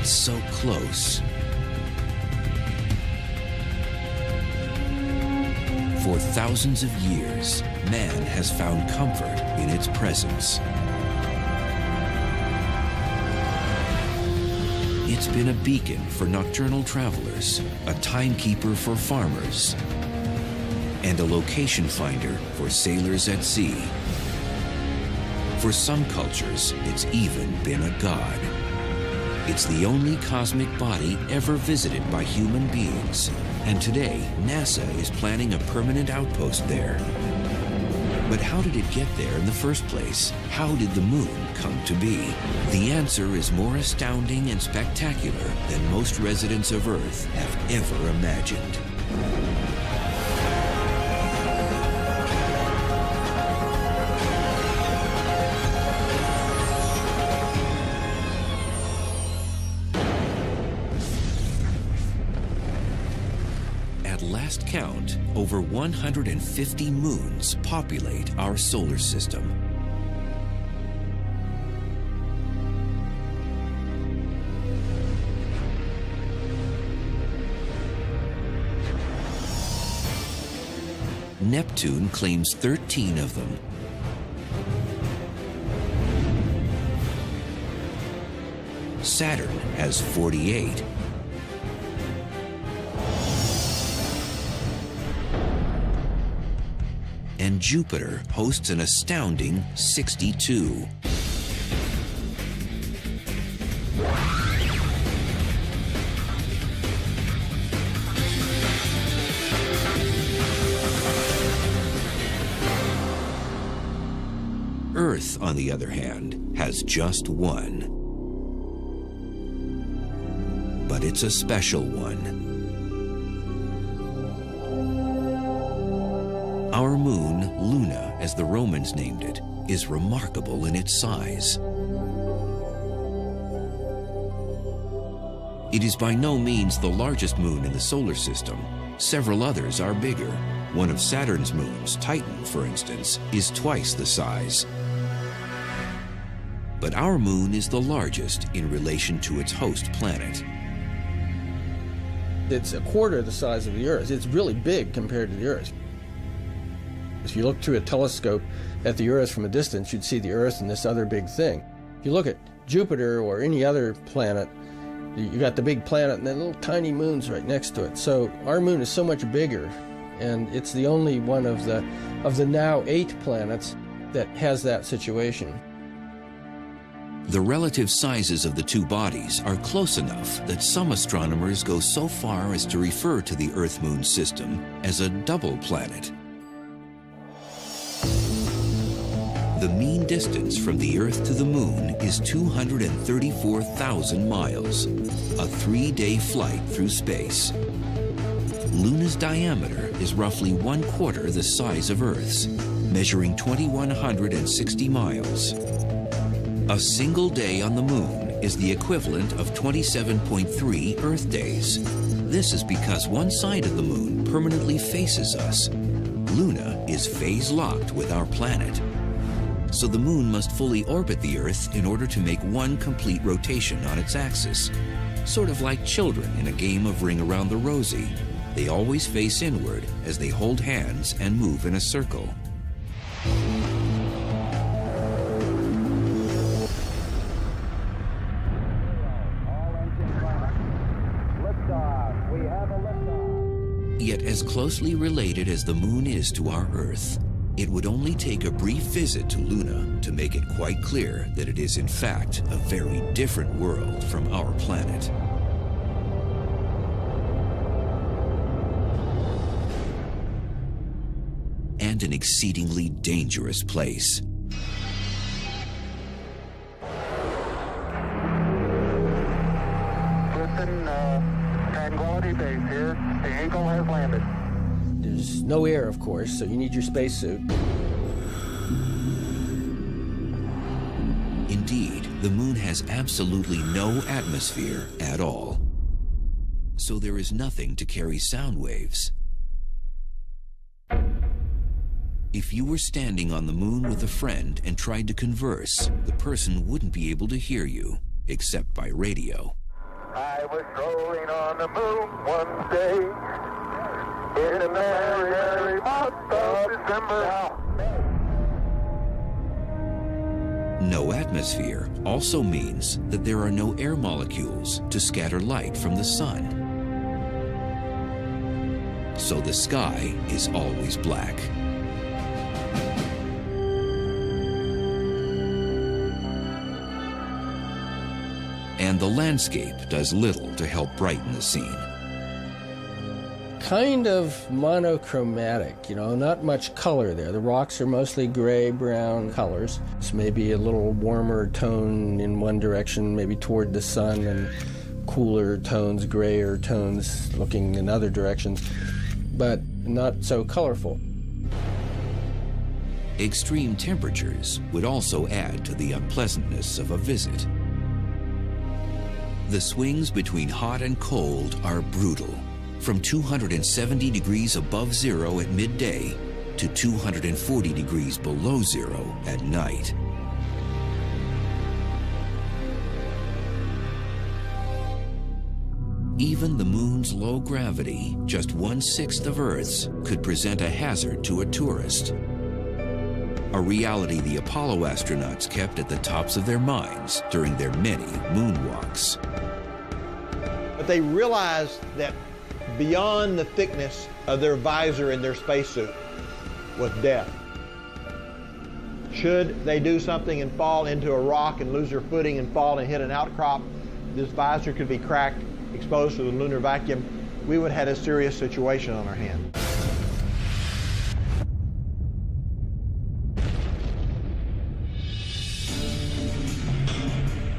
It's so close. For thousands of years, man has found comfort in its presence. It's been a beacon for nocturnal travelers, a timekeeper for farmers, and a location finder for sailors at sea. For some cultures, it's even been a god. It's the only cosmic body ever visited by human beings, and today, NASA is planning a permanent outpost there. But how did it get there in the first place? How did the moon come to be? The answer is more astounding and spectacular than most residents of Earth have ever imagined. At last count, over 150 moons populate our solar system. Neptune claims 13 of them. Saturn has 48. And Jupiter hosts an astounding 62. Earth, on the other hand, has just one. But it's a special one. Our moon, Luna, as the Romans named it, is remarkable in its size. It is by no means the largest moon in the solar system. Several others are bigger. One of Saturn's moons, Titan, for instance, is twice the size. But our moon is the largest in relation to its host planet. It's a quarter the size of the Earth. It's really big compared to the Earth. If you look through a telescope at the Earth from a distance, you'd see the Earth and this other big thing. If you look at Jupiter or any other planet, you got the big planet and then little tiny moons right next to it. So our moon is so much bigger, and it's the only one of the now 8 planets that has that situation. The relative sizes of the two bodies are close enough that some astronomers go so far as to refer to the Earth-Moon system as a double planet. The mean distance from the Earth to the Moon is 234,000 miles, a 3-day flight through space. Luna's diameter is roughly 1/4 the size of Earth's, measuring 2,160 miles. A single day on the Moon is the equivalent of 27.3 Earth days. This is because one side of the Moon permanently faces us. Luna is phase-locked with our planet. So the Moon must fully orbit the Earth in order to make one complete rotation on its axis. Sort of like children in a game of Ring Around the Rosie. They always face inward as they hold hands and move in a circle. Yet as closely related as the Moon is to our Earth, it would only take a brief visit to Luna to make it quite clear that it is in fact a very different world from our planet. And an exceedingly dangerous place. Tranquility Base here. The Eagle has landed. There's no air, of course, so you need your spacesuit. Indeed, the Moon has absolutely no atmosphere at all. So there is nothing to carry sound waves. If you were standing on the Moon with a friend and tried to converse, the person wouldn't be able to hear you, except by radio. I was strolling on the moon one day in the merry, merry month of December. No atmosphere also means that there are no air molecules to scatter light from the sun. So the sky is always black. And the landscape does little to help brighten the scene. Kind of monochromatic, not much color there. The rocks are mostly gray-brown colors. It's maybe a little warmer tone in one direction, maybe toward the sun, and cooler tones, grayer tones looking in other directions, but not so colorful. Extreme temperatures would also add to the unpleasantness of a visit. The swings between hot and cold are brutal, from 270 degrees above zero at midday to 240 degrees below zero at night. Even the moon's low gravity, just 1/6 of Earth's, could present a hazard to a tourist. A reality the Apollo astronauts kept at the tops of their minds during their many moonwalks. But they realized that beyond the thickness of their visor in their spacesuit was death. Should they do something and fall into a rock and lose their footing and fall and hit an outcrop, this visor could be cracked, exposed to the lunar vacuum. We would have had a serious situation on our hands.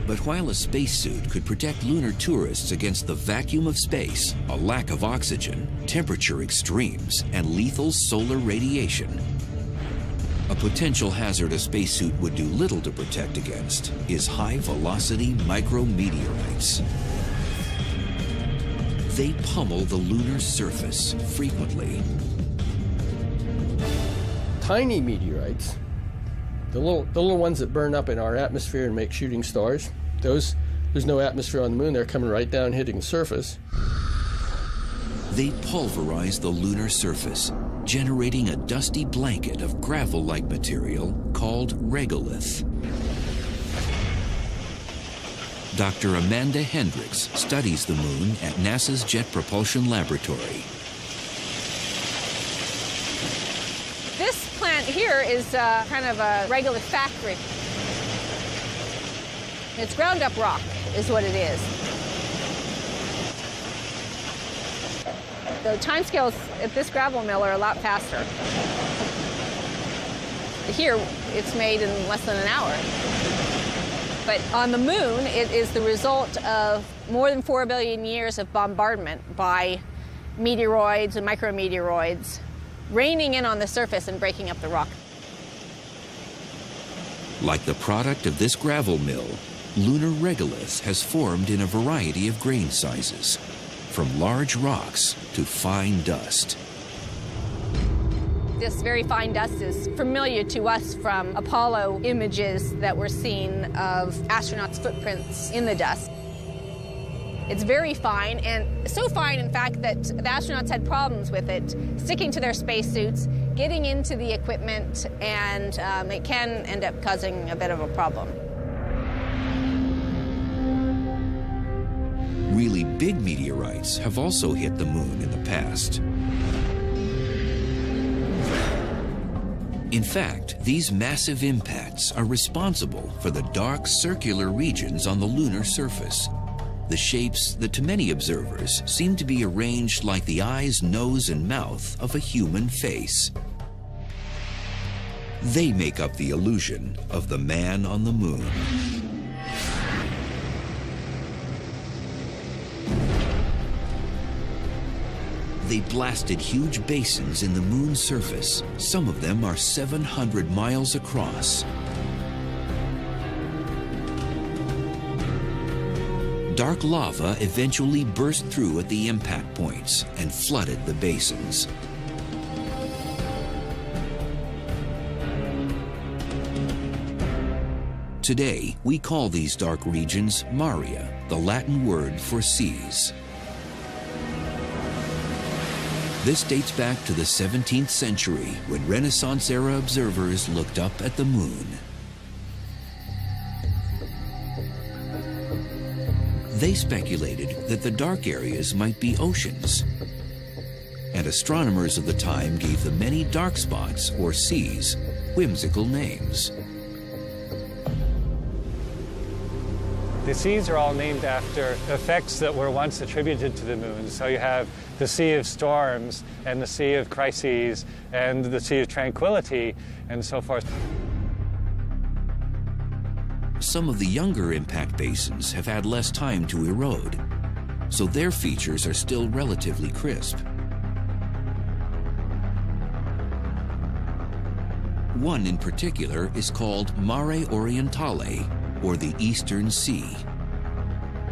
But while a spacesuit could protect lunar tourists against the vacuum of space, a lack of oxygen, temperature extremes, and lethal solar radiation, a potential hazard a spacesuit would do little to protect against is high-velocity micrometeorites. They pummel the lunar surface frequently. Tiny meteorites, the little ones that burn up in our atmosphere and make shooting stars, there's no atmosphere on the moon. They're coming right down, hitting the surface. They pulverize the lunar surface, generating a dusty blanket of gravel-like material called regolith. Dr. Amanda Hendricks studies the moon at NASA's Jet Propulsion Laboratory. This plant here is kind of a regolith factory. It's ground up rock, is what it is. The timescales at this gravel mill are a lot faster. Here, it's made in less than an hour. But on the moon, it is the result of more than 4 billion years of bombardment by meteoroids and micrometeoroids raining in on the surface and breaking up the rock. Like the product of this gravel mill, lunar regolith has formed in a variety of grain sizes, from large rocks to fine dust. This very fine dust is familiar to us from Apollo images that were seen of astronauts' footprints in the dust. It's very fine, and so fine, in fact, that the astronauts had problems with it, sticking to their spacesuits, getting into the equipment, and it can end up causing a bit of a problem. Really big meteorites have also hit the moon in the past. In fact, these massive impacts are responsible for the dark circular regions on the lunar surface, the shapes that to many observers seem to be arranged like the eyes, nose, and mouth of a human face. They make up the illusion of the man on the moon. They blasted huge basins in the moon's surface. Some of them are 700 miles across. Dark lava eventually burst through at the impact points and flooded the basins. Today, we call these dark regions Maria, the Latin word for seas. This dates back to the 17th century when Renaissance-era observers looked up at the moon. They speculated that the dark areas might be oceans, and astronomers of the time gave the many dark spots, or seas, whimsical names. The seas are all named after effects that were once attributed to the moon. So you have the Sea of Storms, and the Sea of Crises, and the Sea of Tranquility, and so forth. Some of the younger impact basins have had less time to erode, so their features are still relatively crisp. One in particular is called Mare Orientale, or the Eastern Sea.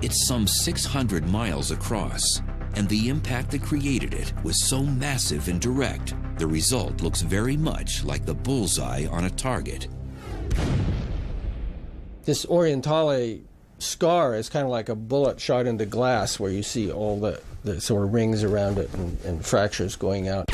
It's some 600 miles across, and the impact that created it was so massive and direct, the result looks very much like the bullseye on a target. This Orientale scar is kind of like a bullet shot into glass, where you see all the sort of rings around it and fractures going out.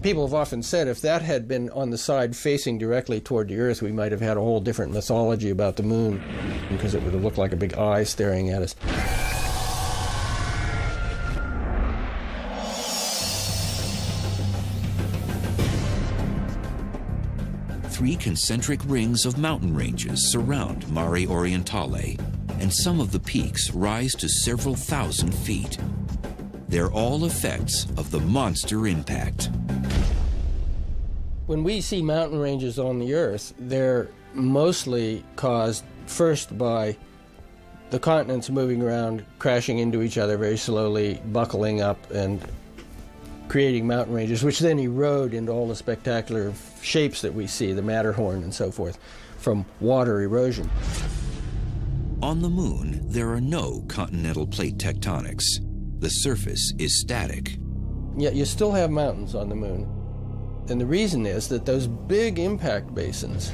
People have often said if that had been on the side facing directly toward the Earth, we might have had a whole different mythology about the moon, because it would have looked like a big eye staring at us. Three concentric rings of mountain ranges surround Mare Orientale, and some of the peaks rise to several thousand feet. They're all effects of the monster impact. When we see mountain ranges on the Earth, they're mostly caused first by the continents moving around, crashing into each other very slowly, buckling up, and creating mountain ranges, which then erode into all the spectacular shapes that we see, the Matterhorn and so forth, from water erosion. On the moon, there are no continental plate tectonics. The surface is static. Yet you still have mountains on the moon. And the reason is that those big impact basins,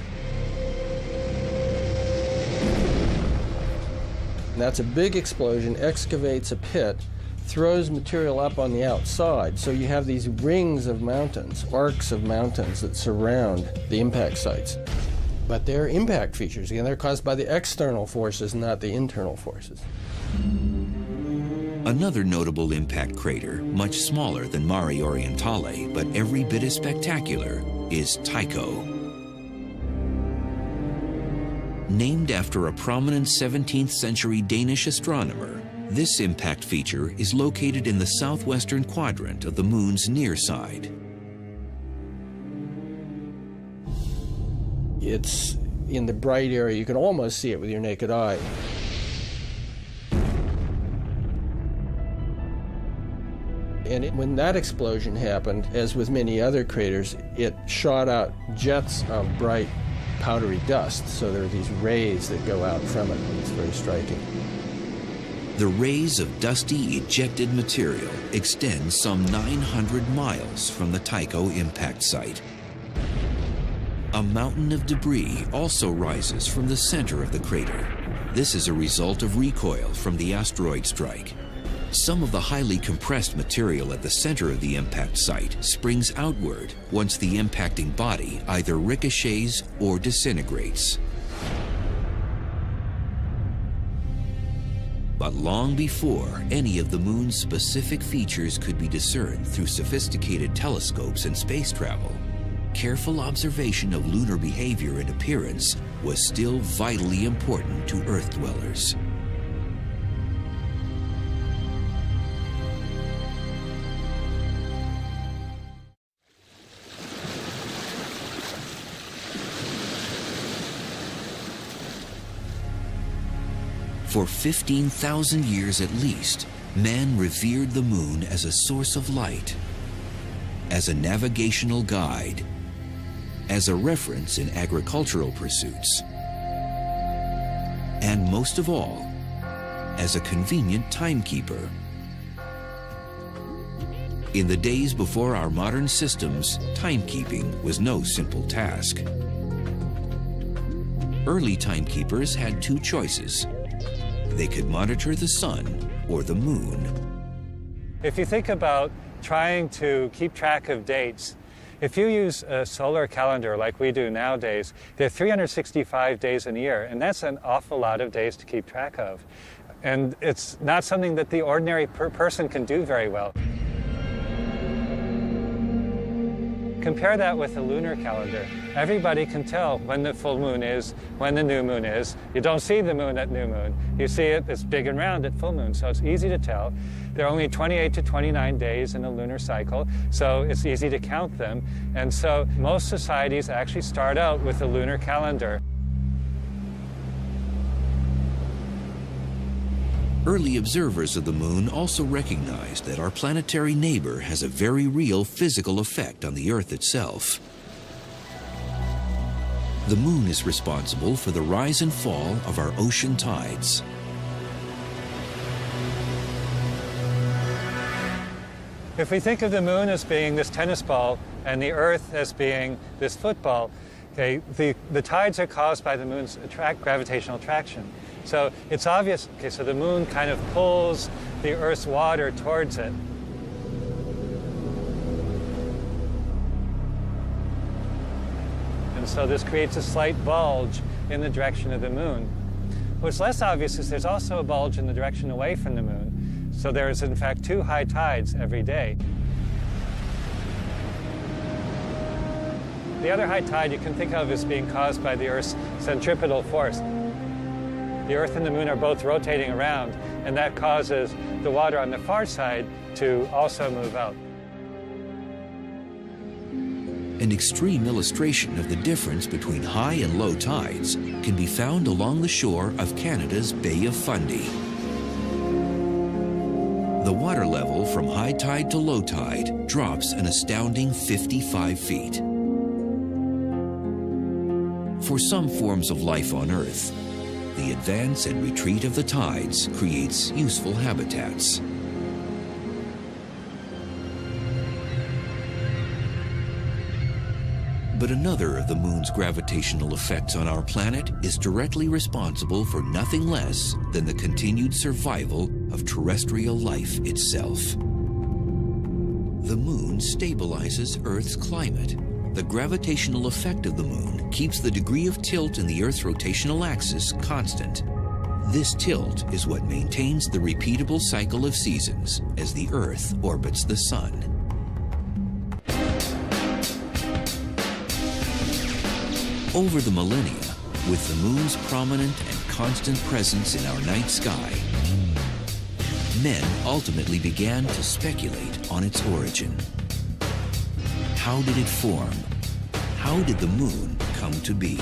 and that's a big explosion, excavates a pit, throws material up on the outside. So you have these rings of mountains, arcs of mountains that surround the impact sites. But they're impact features. Again, they're caused by the external forces, not the internal forces. Another notable impact crater, much smaller than Mare Orientale, but every bit as spectacular, is Tycho. Named after a prominent 17th century Danish astronomer, this impact feature is located in the southwestern quadrant of the moon's near side. It's in the bright area. You can almost see it with your naked eye. And when that explosion happened, as with many other craters, it shot out jets of bright, powdery dust. So there are these rays that go out from it. It's very striking. The rays of dusty, ejected material extend some 900 miles from the Tycho impact site. A mountain of debris also rises from the center of the crater. This is a result of recoil from the asteroid strike. Some of the highly compressed material at the center of the impact site springs outward once the impacting body either ricochets or disintegrates. But long before any of the moon's specific features could be discerned through sophisticated telescopes and space travel, careful observation of lunar behavior and appearance was still vitally important to Earth dwellers. For 15,000 years at least, man revered the moon as a source of light, as a navigational guide, as a reference in agricultural pursuits, and most of all, as a convenient timekeeper. In the days before our modern systems, timekeeping was no simple task. Early timekeepers had two choices. They could monitor the sun or the moon. If you think about trying to keep track of dates, if you use a solar calendar like we do nowadays, there are 365 days in a year, and that's an awful lot of days to keep track of. And it's not something that the ordinary person can do very well. Compare that with a lunar calendar. Everybody can tell when the full moon is, when the new moon is. You don't see the moon at new moon. You see it, it's big and round at full moon, so it's easy to tell. There are only 28 to 29 days in a lunar cycle, so it's easy to count them. And so most societies actually start out with a lunar calendar. Early observers of the moon also recognized that our planetary neighbor has a very real physical effect on the Earth itself. The moon is responsible for the rise and fall of our ocean tides. If we think of the moon as being this tennis ball and the Earth as being this football, okay, the tides are caused by the moon's gravitational attraction. So it's obvious, okay, so the moon kind of pulls the Earth's water towards it. And so this creates a slight bulge in the direction of the moon. What's less obvious is there's also a bulge in the direction away from the moon. So there's in fact 2 high tides every day. The other high tide you can think of as being caused by the Earth's centripetal force. The Earth and the moon are both rotating around, and that causes the water on the far side to also move out. An extreme illustration of the difference between high and low tides can be found along the shore of Canada's Bay of Fundy. The water level from high tide to low tide drops an astounding 55 feet. For some forms of life on Earth, the advance and retreat of the tides creates useful habitats. But another of the moon's gravitational effects on our planet is directly responsible for nothing less than the continued survival of terrestrial life itself. The moon stabilizes Earth's climate. The gravitational effect of the moon keeps the degree of tilt in the Earth's rotational axis constant. This tilt is what maintains the repeatable cycle of seasons as the Earth orbits the sun. Over the millennia, with the moon's prominent and constant presence in our night sky, men ultimately began to speculate on its origin. How did it form? How did the moon come to be?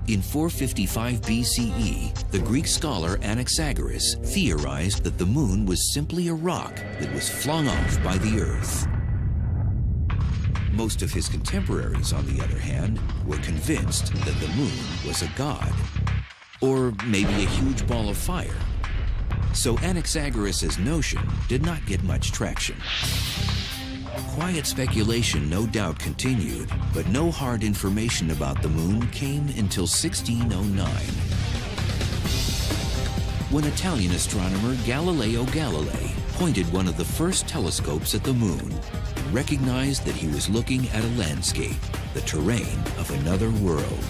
In 455 BCE, the Greek scholar Anaxagoras theorized that the moon was simply a rock that was flung off by the Earth. Most of his contemporaries, on the other hand, were convinced that the moon was a god, or maybe a huge ball of fire. So Anaxagoras' notion did not get much traction. Quiet speculation no doubt continued, but no hard information about the moon came until 1609. When Italian astronomer Galileo Galilei pointed one of the first telescopes at the moon and recognized that he was looking at a landscape, the terrain of another world.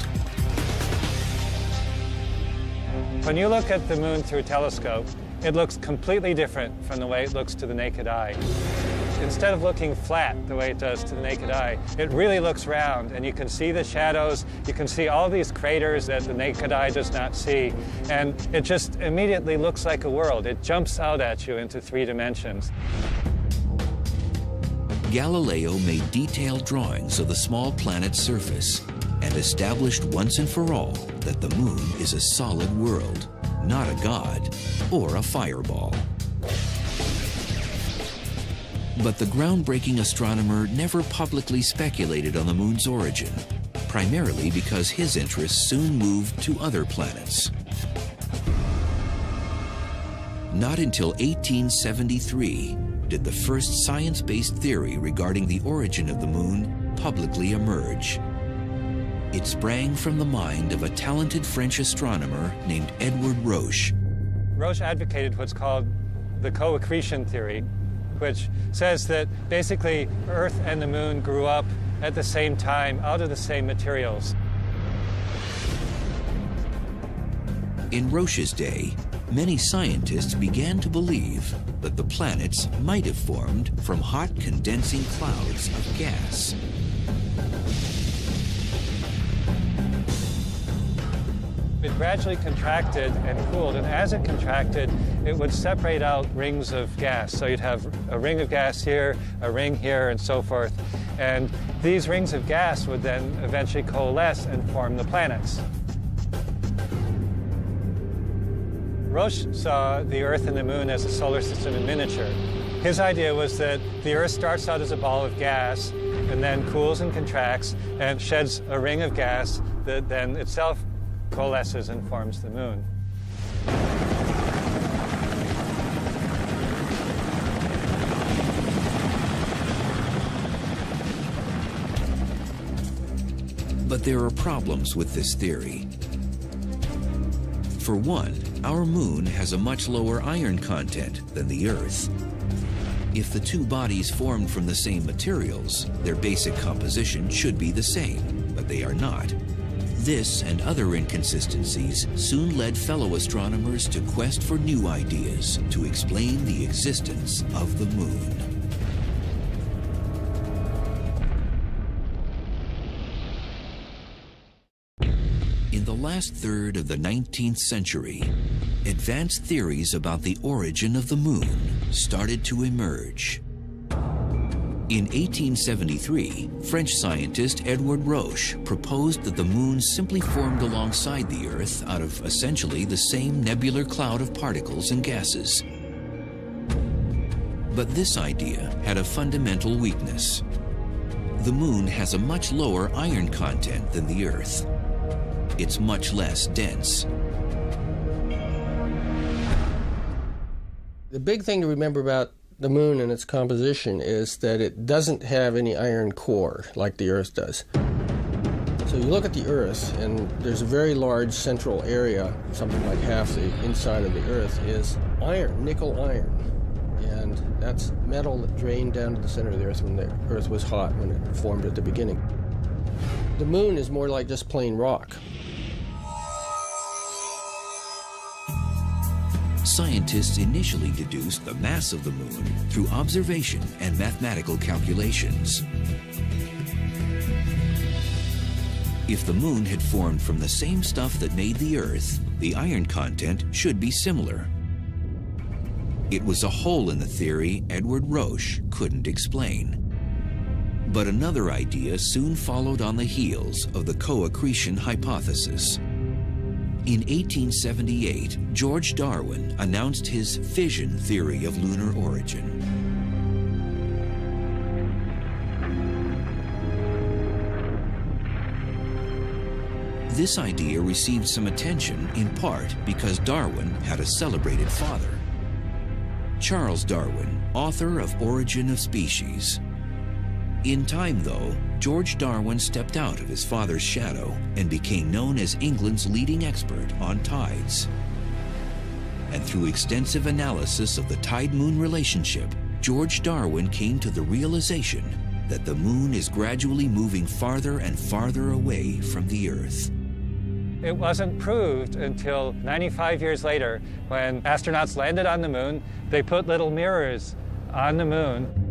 When you look at the moon through a telescope, it looks completely different from the way it looks to the naked eye. Instead of looking flat the way it does to the naked eye, it really looks round, and you can see the shadows, you can see all these craters that the naked eye does not see, and it just immediately looks like a world. It jumps out at you into 3 dimensions. Galileo made detailed drawings of the small planet's surface and established once and for all that the moon is a solid world, not a god or a fireball. But the groundbreaking astronomer never publicly speculated on the moon's origin, primarily because his interests soon moved to other planets. Not until 1873, did the first science-based theory regarding the origin of the moon publicly emerge. It sprang from the mind of a talented French astronomer named Edward Roche. Roche advocated what's called the co-accretion theory, which says that basically Earth and the moon grew up at the same time out of the same materials. In Roche's day, many scientists began to believe that the planets might have formed from hot condensing clouds of gas. It gradually contracted and cooled, and as it contracted, it would separate out rings of gas. So you'd have a ring of gas here, a ring here, and so forth. And these rings of gas would then eventually coalesce and form the planets. Roche saw the Earth and the Moon as a solar system in miniature. His idea was that the Earth starts out as a ball of gas and then cools and contracts and sheds a ring of gas that then itself coalesces and forms the moon. But there are problems with this theory. For one, our moon has a much lower iron content than the Earth. If the two bodies formed from the same materials, their basic composition should be the same, but they are not. This and other inconsistencies soon led fellow astronomers to quest for new ideas to explain the existence of the moon. In the last third of the 19th century, advanced theories about the origin of the moon started to emerge. In 1873, French scientist Edward Roche proposed that the moon simply formed alongside the Earth out of essentially the same nebular cloud of particles and gases. But this idea had a fundamental weakness. The moon has a much lower iron content than the Earth. It's much less dense. The big thing to remember about the moon and its composition is that it doesn't have any iron core like the Earth does. So you look at the Earth, and there's a very large central area, something like half the inside of the Earth is iron, nickel iron. And that's metal that drained down to the center of the Earth when the Earth was hot, when it formed at the beginning. The moon is more like just plain rock. Scientists initially deduced the mass of the moon through observation and mathematical calculations. If the moon had formed from the same stuff that made the Earth, the iron content should be similar. It was a hole in the theory Edward Roche couldn't explain. But another idea soon followed on the heels of the co-accretion hypothesis. In 1878, George Darwin announced his fission theory of lunar origin. This idea received some attention in part because Darwin had a celebrated father. Charles Darwin, author of Origin of Species. In time, though, George Darwin stepped out of his father's shadow and became known as England's leading expert on tides. And through extensive analysis of the tide-moon relationship, George Darwin came to the realization that the moon is gradually moving farther and farther away from the Earth. It wasn't proved until 95 years later when astronauts landed on the moon. They put little mirrors on the moon.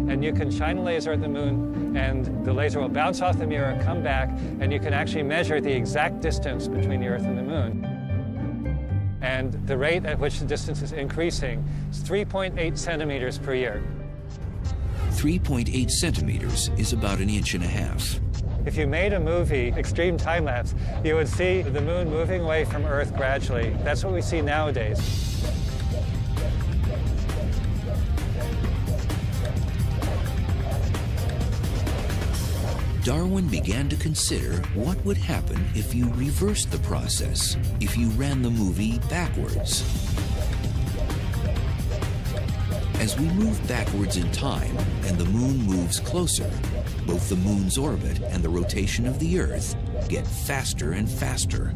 And you can shine a laser at the moon, and the laser will bounce off the mirror, come back, and you can actually measure the exact distance between the Earth and the moon. And the rate at which the distance is increasing is 3.8 centimeters per year. 3.8 centimeters is about 1.5 inches. If you made a movie, extreme time-lapse, you would see the moon moving away from Earth gradually. That's what we see nowadays. Darwin began to consider what would happen if you reversed the process, if you ran the movie backwards. As we move backwards in time and the moon moves closer, both the moon's orbit and the rotation of the Earth get faster and faster.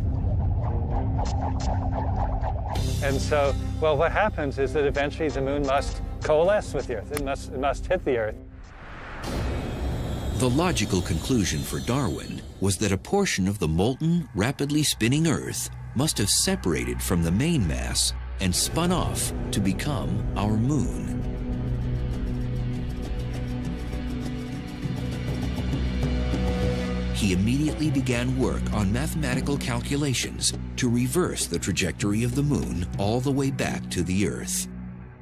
And so, well, what happens is that eventually the moon must coalesce with the Earth. It must hit the Earth. The logical conclusion for Darwin was that a portion of the molten, rapidly spinning Earth must have separated from the main mass and spun off to become our moon. He immediately began work on mathematical calculations to reverse the trajectory of the moon all the way back to the Earth.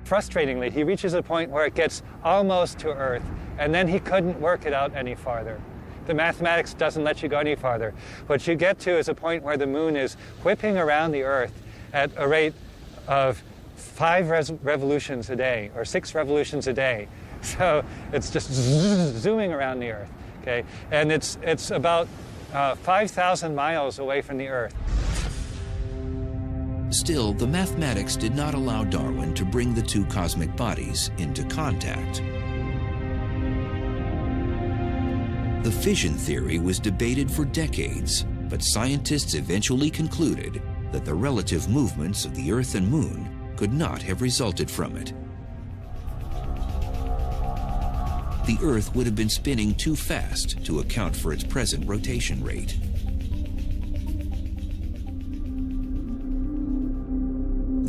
Frustratingly, he reaches a point where it gets almost to Earth, and then he couldn't work it out any farther. The mathematics doesn't let you go any farther. What you get to is a point where the moon is whipping around the Earth at a rate of 5 revolutions a day, or 6 revolutions a day. So it's just zooming around the Earth. Okay? And it's about 5,000 miles away from the Earth. Still, the mathematics did not allow Darwin to bring the two cosmic bodies into contact. The fission theory was debated for decades, but scientists eventually concluded that the relative movements of the Earth and Moon could not have resulted from it. The Earth would have been spinning too fast to account for its present rotation rate.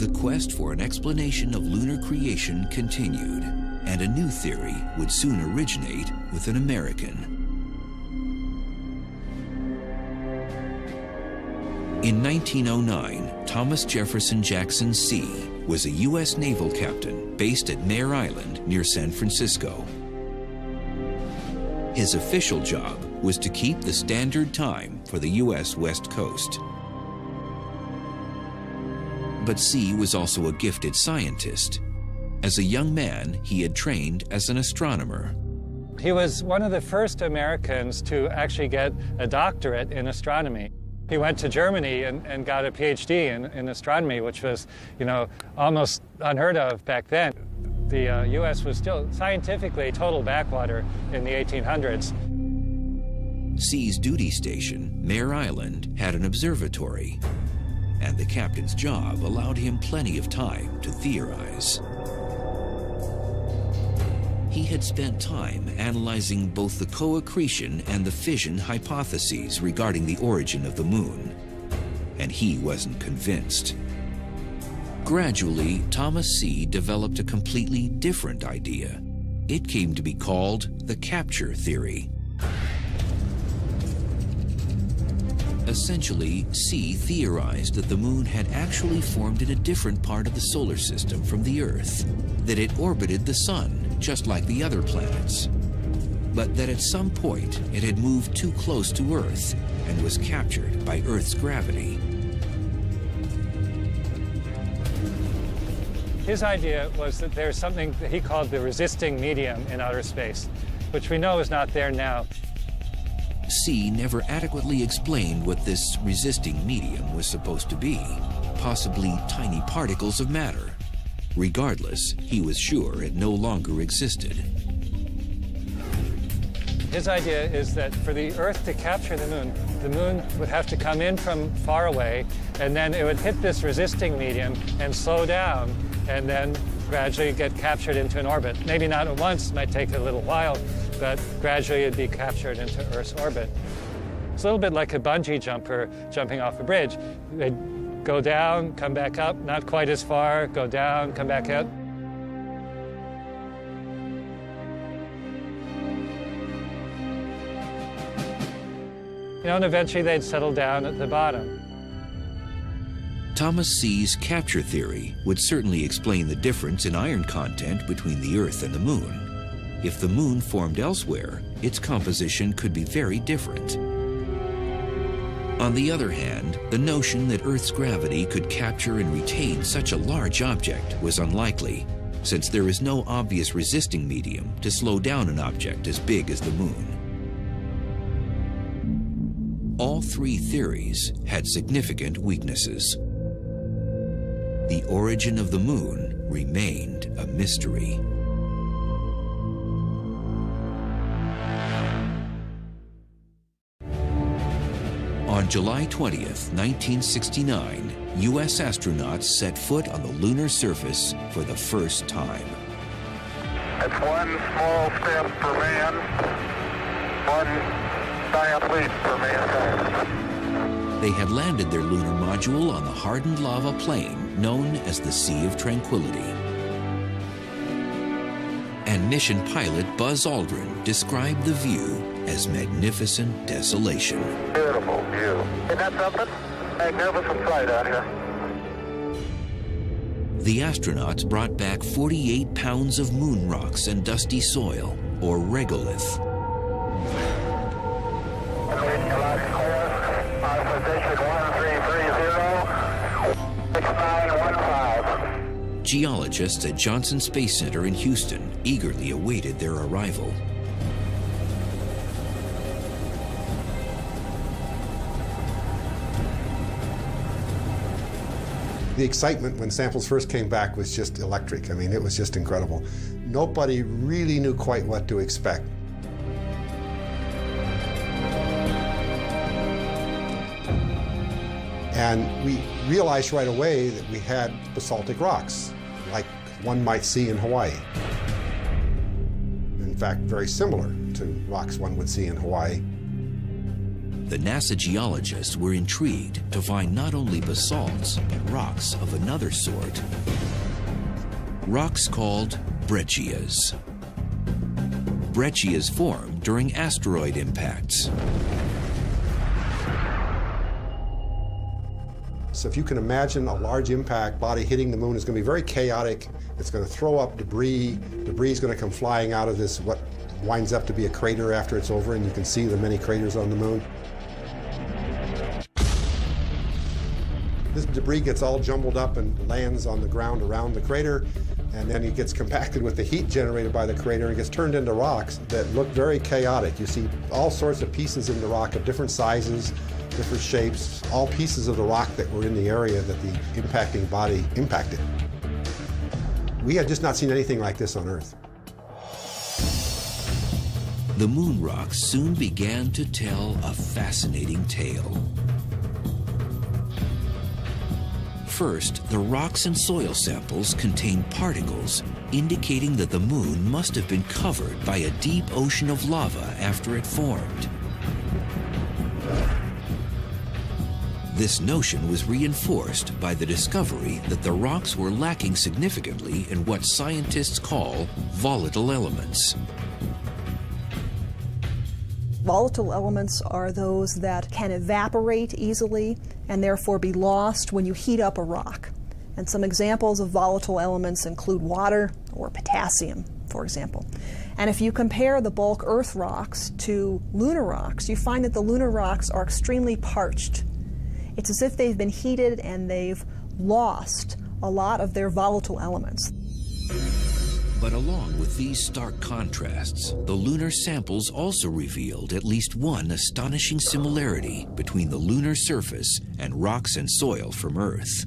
The quest for an explanation of lunar creation continued, and a new theory would soon originate with an American. In 1909, Thomas Jefferson Jackson C. was a U.S. naval captain based at Mare Island near San Francisco. His official job was to keep the standard time for the U.S. West Coast. But C. was also a gifted scientist. As a young man, he had trained as an astronomer. He was one of the first Americans to actually get a doctorate in astronomy. He went to Germany and got a PhD in astronomy, which was, almost unheard of back then. The U.S. was still scientifically total backwater in the 1800s. C's duty station, Mare Island, had an observatory, and the captain's job allowed him plenty of time to theorize. He had spent time analyzing both the co-accretion and the fission hypotheses regarding the origin of the moon, and he wasn't convinced. Gradually, Thomas C. developed a completely different idea. It came to be called the capture theory. Essentially, C theorized that the moon had actually formed in a different part of the solar system from the Earth, that it orbited the sun just like the other planets, but that at some point it had moved too close to Earth and was captured by Earth's gravity. His idea was that there's something that he called the resisting medium in outer space, which we know is not there now. C never adequately explained what this resisting medium was supposed to be, possibly tiny particles of matter. Regardless, he was sure it no longer existed. His idea is that for the Earth to capture the moon would have to come in from far away, and then it would hit this resisting medium and slow down, and then gradually get captured into an orbit. Maybe not at once, might take a little while, but gradually it'd be captured into Earth's orbit. It's a little bit like a bungee jumper jumping off a bridge. They'd go down, come back up, not quite as far, go down, come back up. And eventually they'd settle down at the bottom. Thomas C's capture theory would certainly explain the difference in iron content between the Earth and the moon. If the moon formed elsewhere, its composition could be very different. On the other hand, the notion that Earth's gravity could capture and retain such a large object was unlikely, since there is no obvious resisting medium to slow down an object as big as the moon. All three theories had significant weaknesses. The origin of the moon remained a mystery. On July 20th, 1969, U.S. astronauts set foot on the lunar surface for the first time. It's one small step for man, one giant leap for mankind. They had landed their lunar module on the hardened lava plain known as the Sea of Tranquility. And mission pilot Buzz Aldrin described the view as magnificent desolation. Beautiful view. Isn't that something? Magnificent sight out here. The astronauts brought back 48 pounds of moon rocks and dusty soil, or regolith. Our position 1330, 6915. Geologists at Johnson Space Center in Houston eagerly awaited their arrival. The excitement when samples first came back was just electric. I mean, it was just incredible. Nobody really knew quite what to expect. And we realized right away that we had basaltic rocks, like one might see in Hawaii. In fact, very similar to rocks one would see in Hawaii. The NASA geologists were intrigued to find not only basalts, but rocks of another sort. Rocks called breccias. Breccias form during asteroid impacts. So if you can imagine a large impact body hitting the moon, is going to be very chaotic. It's going to throw up debris. Debris is going to come flying out of this, what winds up to be a crater after it's over, and you can see the many craters on the moon. This debris gets all jumbled up and lands on the ground around the crater, and then it gets compacted with the heat generated by the crater and gets turned into rocks that look very chaotic. You see all sorts of pieces in the rock of different sizes, different shapes, all pieces of the rock that were in the area that the impacting body impacted. We had just not seen anything like this on Earth. The moon rocks soon began to tell a fascinating tale. First, the rocks and soil samples contained particles indicating that the moon must have been covered by a deep ocean of lava after it formed. This notion was reinforced by the discovery that the rocks were lacking significantly in what scientists call volatile elements. Volatile elements are those that can evaporate easily and therefore be lost when you heat up a rock. And some examples of volatile elements include water or potassium, for example. And if you compare the bulk Earth rocks to lunar rocks, you find that the lunar rocks are extremely parched. It's as if they've been heated and they've lost a lot of their volatile elements. But along with these stark contrasts, the lunar samples also revealed at least one astonishing similarity between the lunar surface and rocks and soil from Earth.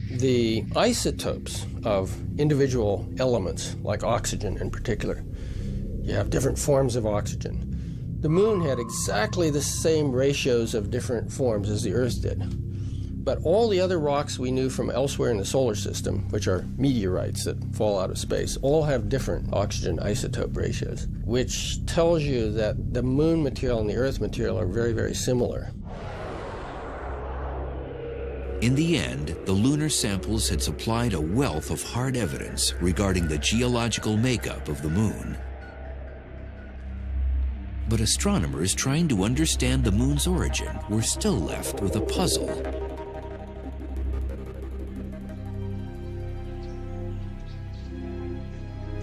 The isotopes of individual elements, like oxygen in particular, you have different forms of oxygen. The moon had exactly the same ratios of different forms as the Earth did. But all the other rocks we knew from elsewhere in the solar system, which are meteorites that fall out of space, all have different oxygen isotope ratios, which tells you that the moon material and the Earth material are very, very similar. In the end, the lunar samples had supplied a wealth of hard evidence regarding the geological makeup of the moon. But astronomers trying to understand the moon's origin were still left with a puzzle.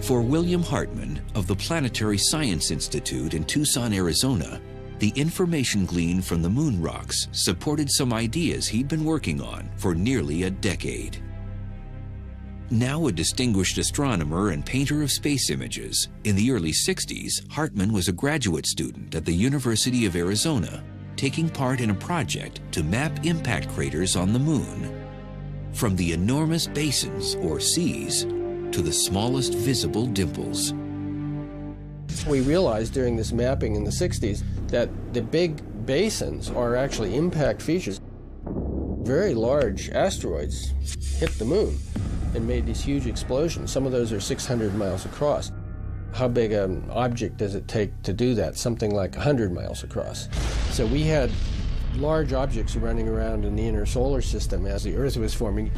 For William Hartman of the Planetary Science Institute in Tucson, Arizona, the information gleaned from the moon rocks supported some ideas he'd been working on for nearly a decade. Now a distinguished astronomer and painter of space images, in the early 60s, Hartman was a graduate student at the University of Arizona, taking part in a project to map impact craters on the moon. from the enormous basins or seas to the smallest visible dimples. We realized during this mapping in the 60s that the big basins are actually impact features. Very large asteroids hit the moon and made these huge explosions. Some of those are 600 miles across. How big an object does it take to do that? Something like 100 miles across. So we had large objects running around in the inner solar system as the Earth was forming,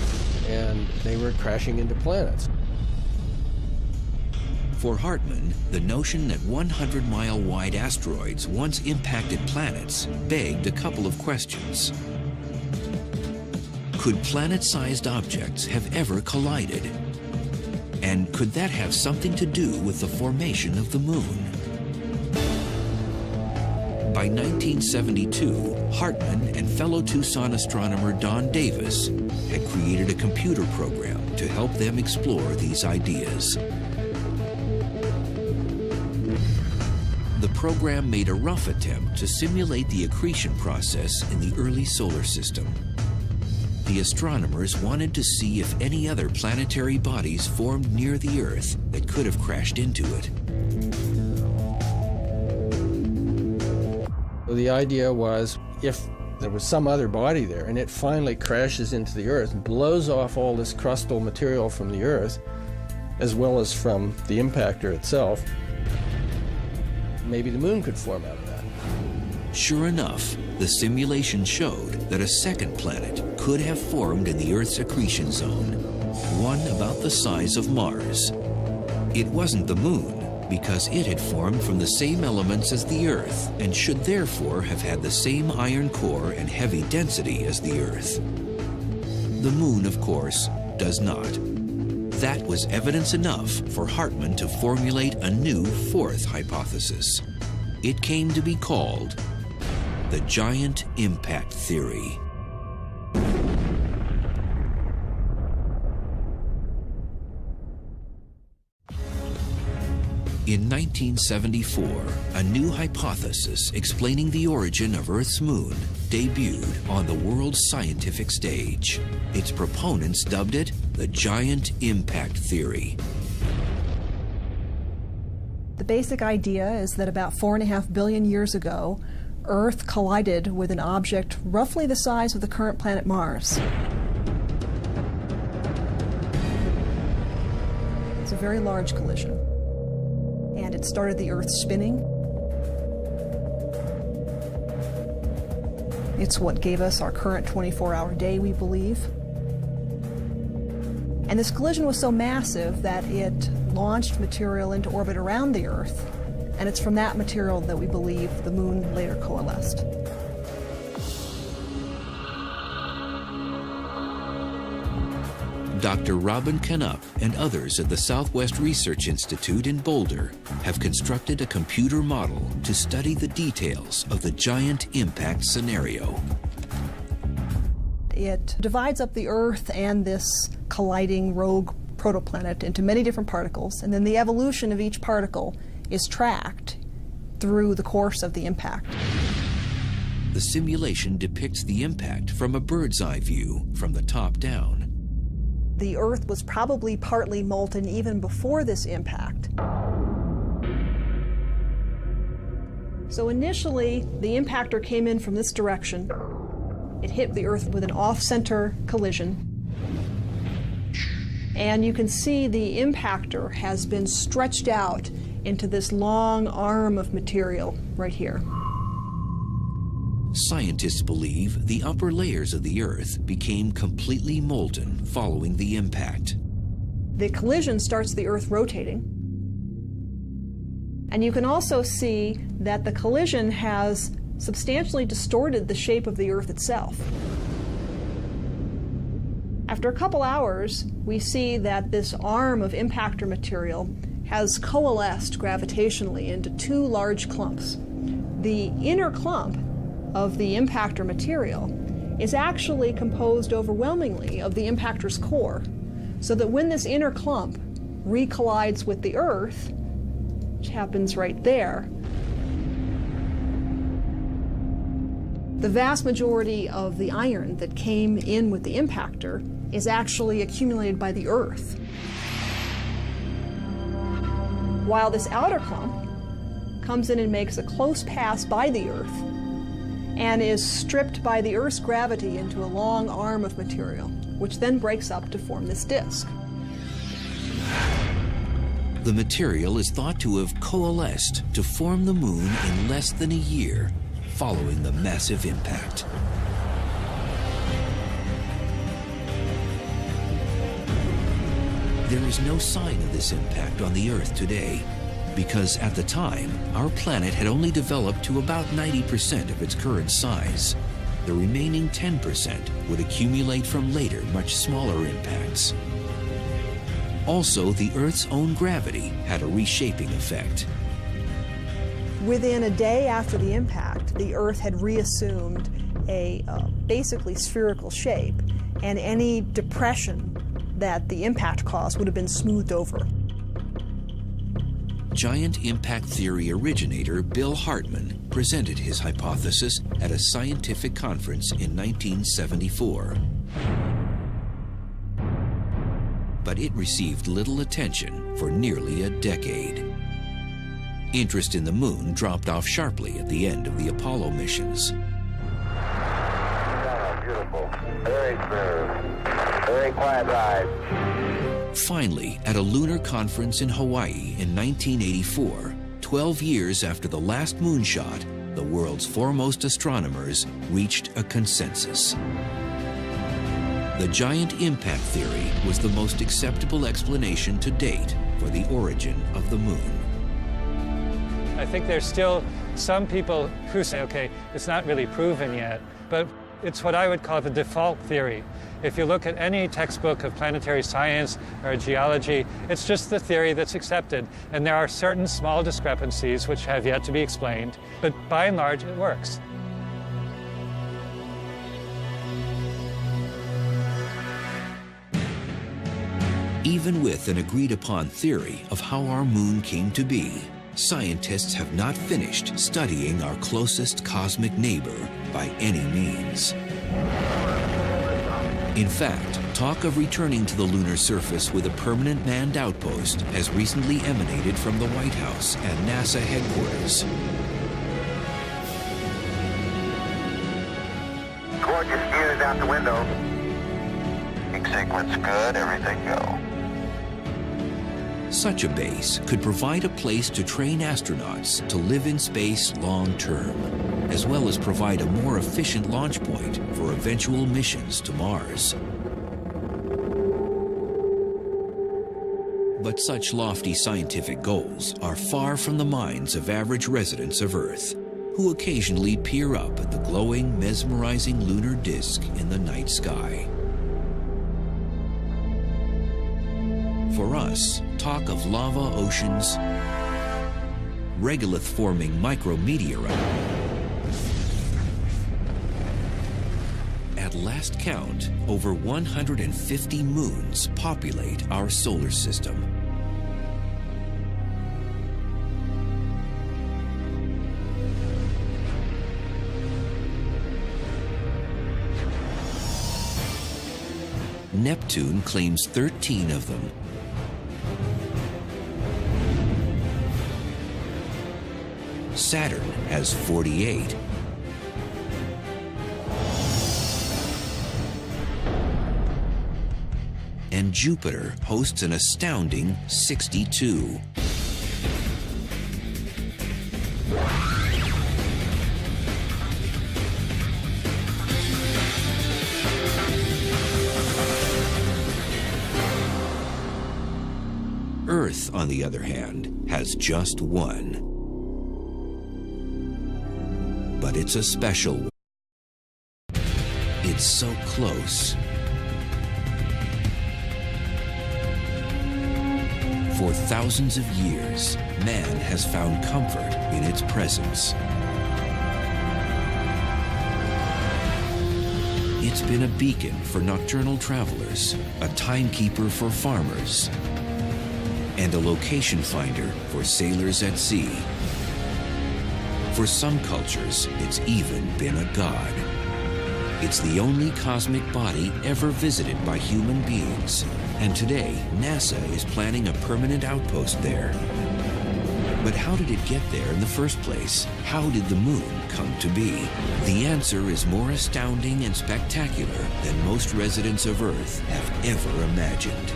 and they were crashing into planets. For Hartmann, the notion that 100-mile-wide asteroids once impacted planets begged a couple of questions. Could planet-sized objects have ever collided? And could that have something to do with the formation of the moon? By 1972, Hartmann and fellow Tucson astronomer Don Davis had created a computer program to help them explore these ideas. The program made a rough attempt to simulate the accretion process in the early solar system. The astronomers wanted to see if any other planetary bodies formed near the Earth that could have crashed into it. The idea was, if there was some other body there and it finally crashes into the Earth and blows off all this crustal material from the Earth, as well as from the impactor itself, maybe the moon could form out of that. Sure enough, the simulation showed that a second planet could have formed in the Earth's accretion zone, one about the size of Mars. It wasn't the moon, because it had formed from the same elements as the Earth and should therefore have had the same iron core and heavy density as the Earth. The moon, of course, does not. That was evidence enough for Hartmann to formulate a new fourth hypothesis. It came to be called the giant impact theory. In 1974, a new hypothesis explaining the origin of Earth's moon debuted on the world's scientific stage. Its proponents dubbed it the giant impact theory. The basic idea is that about 4.5 billion years ago, Earth collided with an object roughly the size of the current planet Mars. It's a very large collision, and it started the Earth spinning. It's what gave us our current 24-hour day, we believe. And this collision was so massive that it launched material into orbit around the Earth, and it's from that material that we believe the moon later coalesced. Dr. Robin Canup and others at the Southwest Research Institute in Boulder have constructed a computer model to study the details of the giant impact scenario. It divides up the Earth and this colliding rogue protoplanet into many different particles, and then the evolution of each particle is tracked through the course of the impact. The simulation depicts the impact from a bird's eye view from the top down. The Earth was probably partly molten even before this impact. So initially, the impactor came in from this direction. It hit the Earth with an off-center collision. And you can see the impactor has been stretched out into this long arm of material right here. Scientists believe the upper layers of the Earth became completely molten following the impact. The collision starts the Earth rotating. And you can also see that the collision has substantially distorted the shape of the Earth itself. After a couple hours, we see that this arm of impactor material has coalesced gravitationally into two large clumps. The inner clump of the impactor material is actually composed overwhelmingly of the impactor's core, so that when this inner clump recollides with the Earth, which happens right there, The vast majority of the iron that came in with the impactor is actually accumulated by the Earth. While this outer clump comes in and makes a close pass by the Earth and is stripped by the Earth's gravity into a long arm of material, which then breaks up to form this disk. The material is thought to have coalesced to form the moon in less than a year following the massive impact. There is no sign of this impact on the Earth today, because at the time, our planet had only developed to about 90% of its current size. The remaining 10% would accumulate from later, much smaller impacts. Also, the Earth's own gravity had a reshaping effect. Within a day after the impact, the Earth had reassumed a basically spherical shape, and any depression that the impact caused would have been smoothed over. Giant impact theory originator Bill Hartmann presented his hypothesis at a scientific conference in 1974. But it received little attention for nearly a decade. Interest in the moon dropped off sharply at the end of the Apollo missions. Beautiful. Very smooth. Very quiet ride. Finally, at a lunar conference in Hawaii in 1984, 12 years after the last moonshot, the world's foremost astronomers reached a consensus. The giant impact theory was the most acceptable explanation to date for the origin of the moon. I think there's still some people who say, okay, it's not really proven yet, but it's what I would call the default theory. If you look at any textbook of planetary science or geology, it's just the theory that's accepted. And there are certain small discrepancies which have yet to be explained, but by and large, it works. Even with an agreed-upon theory of how our moon came to be, scientists have not finished studying our closest cosmic neighbor by any means. In fact, talk of returning to the lunar surface with a permanent manned outpost has recently emanated from the White House and NASA headquarters. Gorgeous views out the window. Big sequence good, everything go. Such a base could provide a place to train astronauts to live in space long-term, as well as provide a more efficient launch point for eventual missions to Mars. But such lofty scientific goals are far from the minds of average residents of Earth, who occasionally peer up at the glowing, mesmerizing lunar disk in the night sky. For us, talk of lava oceans, regolith-forming micrometeorite. At last count, over 150 moons populate our solar system. Neptune claims 13 of them. Saturn has 48. And Jupiter hosts an astounding 62. Earth, on the other hand, has just one. But it's a special one. It's so close. For thousands of years, man has found comfort in its presence. It's been a beacon for nocturnal travelers, a timekeeper for farmers, and a location finder for sailors at sea. For some cultures, it's even been a god. It's the only cosmic body ever visited by human beings, and today NASA is planning a permanent outpost there. But how did it get there in the first place? How did the moon come to be? The answer is more astounding and spectacular than most residents of Earth have ever imagined.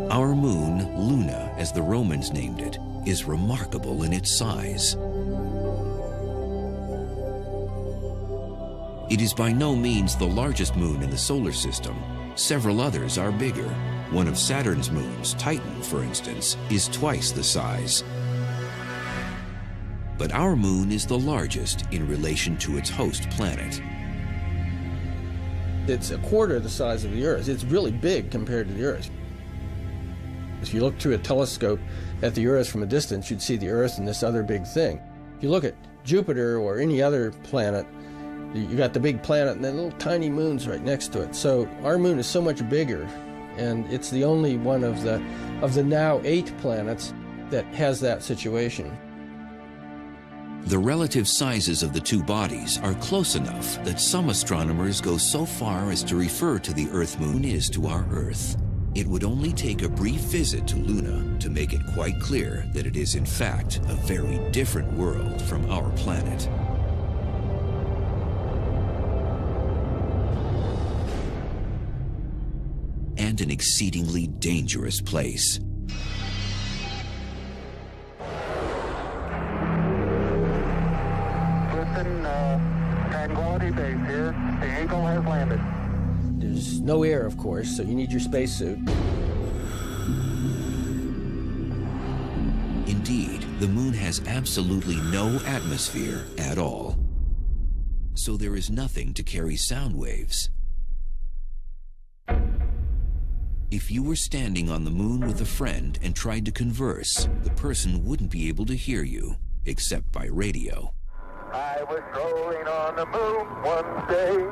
Our moon, Luna, as the Romans named it, is remarkable in its size. It is by no means the largest moon in the solar system. Several others are bigger. One of Saturn's moons, Titan, for instance, is twice the size. But our moon is the largest in relation to its host planet. It's a quarter the size of the Earth. It's really big compared to the Earth. If you look through a telescope at the Earth from a distance, you'd see the Earth and this other big thing. If you look at Jupiter or any other planet, you got the big planet and then little tiny moons right next to it. So our moon is so much bigger, and it's the only one of the now 8 planets that has that situation. The relative sizes of the two bodies are close enough that some astronomers go so far as to refer to the Earth-moon as to our Earth. It would only take a brief visit to Luna to make it quite clear that it is in fact a very different world from our planet. And an exceedingly dangerous place. Listen, Tranquility Base here. The Eagle has landed. There's no air, of course, so you need your spacesuit. Indeed, the moon has absolutely no atmosphere at all. So there is nothing to carry sound waves. If you were standing on the moon with a friend and tried to converse, the person wouldn't be able to hear you, except by radio. I was strolling on the moon one day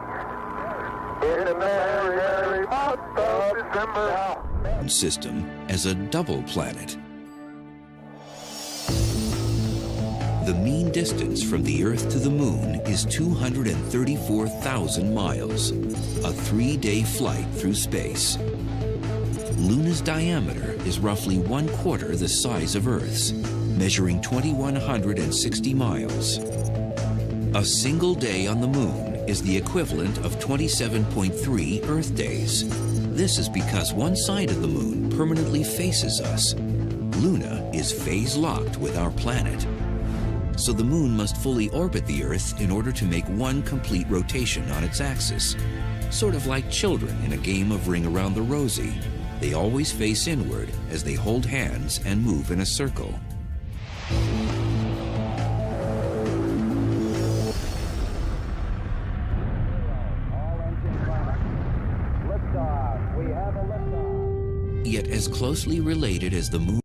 in a merry, merry month of December. System as a double planet. The mean distance from the Earth to the moon is 234,000 miles, a 3-day flight through space. Luna's diameter is roughly 1/4 the size of Earth's, measuring 2,160 miles. A single day on the moon is the equivalent of 27.3 Earth days. This is because one side of the moon permanently faces us. Luna is phase-locked with our planet. So the moon must fully orbit the Earth in order to make one complete rotation on its axis. Sort of like children in a game of Ring Around the Rosie. They always face inward as they hold hands and move in a circle. Yet as closely related as the moon